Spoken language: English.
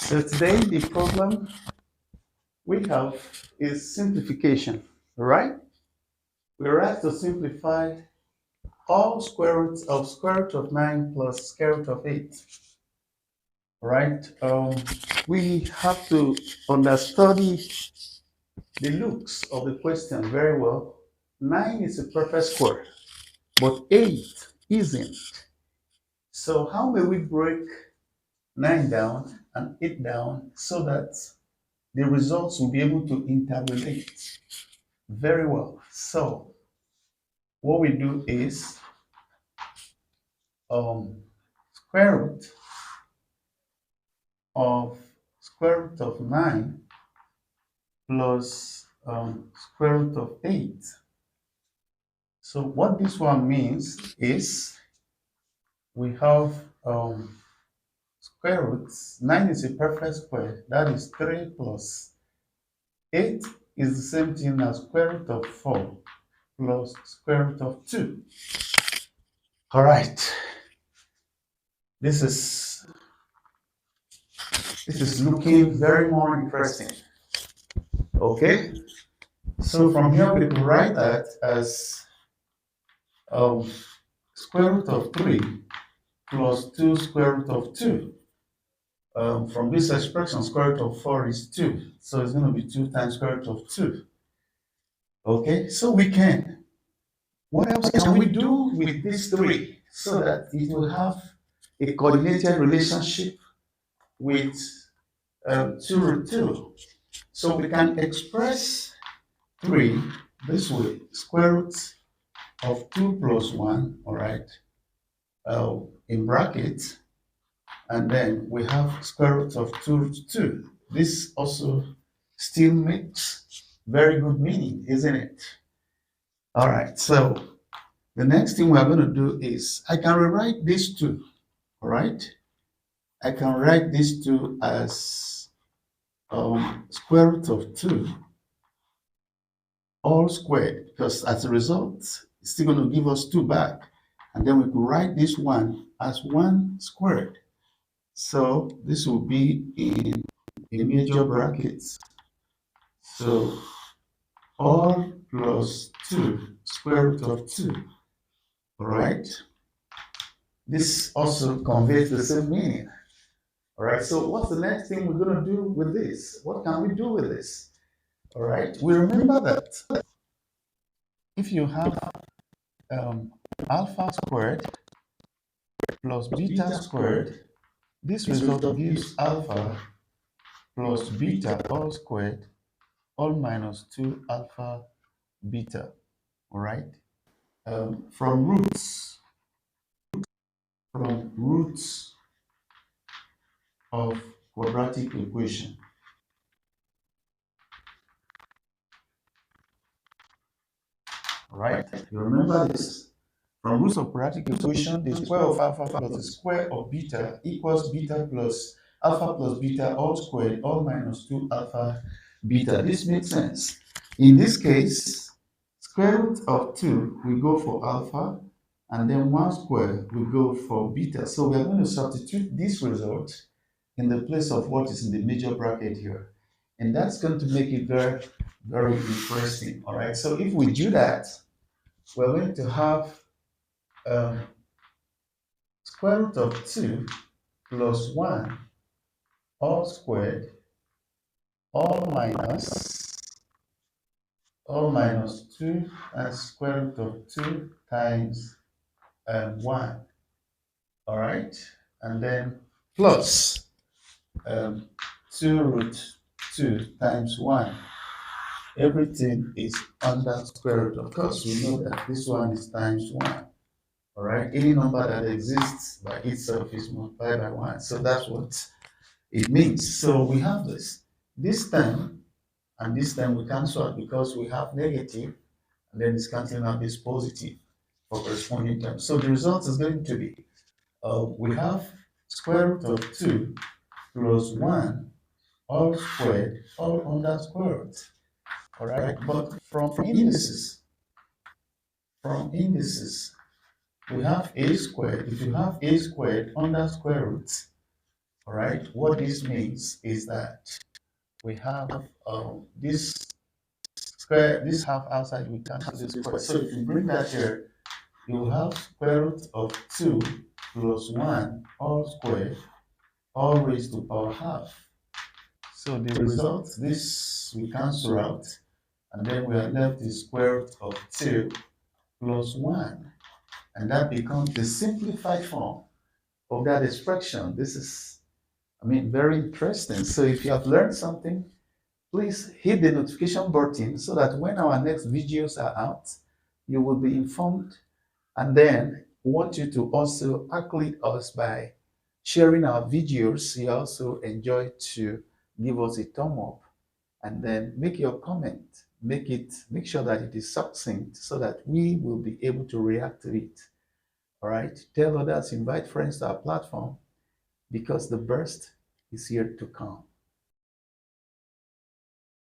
So today the problem we have is simplification, right? We're asked to simplify all square root of 9 plus square root of 8, right? We have to understudy the looks of the question very well. 9 is a perfect square, but 8 isn't. So how may we break 9 down and 8 down so that the results will be able to interrelate very well? So what we do is square root of square root of 9 plus square root of 8. So what this one means is we have square roots. 9 is a perfect square. That is 3 plus 8 is the same thing as square root of 4 plus square root of 2. All right. This is looking very more interesting. Okay. So from here we can write that as square root of 3 plus 2 square root of 2. From this expression, square root of 4 is 2. So it's going to be 2 times square root of 2. Okay, so what else can we do with these 3 so that it will have a coordinated relationship with 2 root 2? So we can express 3 this way: square root of 2 plus 1, all right, in brackets, and then we have square root of 2 root 2. This also still makes very good meaning, isn't it? All right, so the next thing we're going to do is I can rewrite these 2, all right? I can write these 2 as square root of 2 all squared, because as a result, it's still going to give us 2 back. And then we could write this one as 1 squared. So this will be in a major brackets. So all plus 2 square root of 2. All right. This also conveys the same meaning. All right. So what's the next thing we're going to do with this? What can we do with this? All right. We remember that if you have alpha squared plus beta squared, this result gives alpha plus beta all squared all minus 2 alpha beta. All right. From roots of quadratic equation. All right. You remember this? From roots of quadratic equation, the square of alpha plus the square of beta equals beta plus alpha plus beta all squared all minus 2 alpha beta. This makes sense. In this case, square root of 2 we go for alpha, and then 1 square we go for beta. So we are going to substitute this result in the place of what is in the major bracket here, and that's going to make it very, very interesting. All right, so if we do that, we're going to have square root of 2 plus 1 all squared all minus 2 and square root of 2 times 1. All right, and then plus 2 root 2 times 1. Everything is under square root. Of course, we know that this one is times 1. All right, any number that exists by itself is multiplied by 1. So that's what it means. So we have this time, and this time we cancel out because we have negative, and then it's canceling out this positive for corresponding terms. So the result is going to be we have square root of 2 plus 1 all squared all under square root. All right, but from indices, we have a squared. If you have a squared under square root, All right, what this means is that we have this square, this half outside, we cancel this square. So if you bring that here, you will have square root of 2 plus 1 all squared, all raised to power half. So the result, this we cancel out, and then we are left the square root of 2 plus 1. And that becomes the simplified form of that expression. This is, very interesting. So if you have learned something, please hit the notification button so that when our next videos are out, you will be informed. And then we want you to also accolade us by sharing our videos. You also enjoy to give us a thumb up and then make your comment. Make sure that it is succinct so that we will be able to react to it. All right. Tell others, invite friends to our platform because the best is yet to come.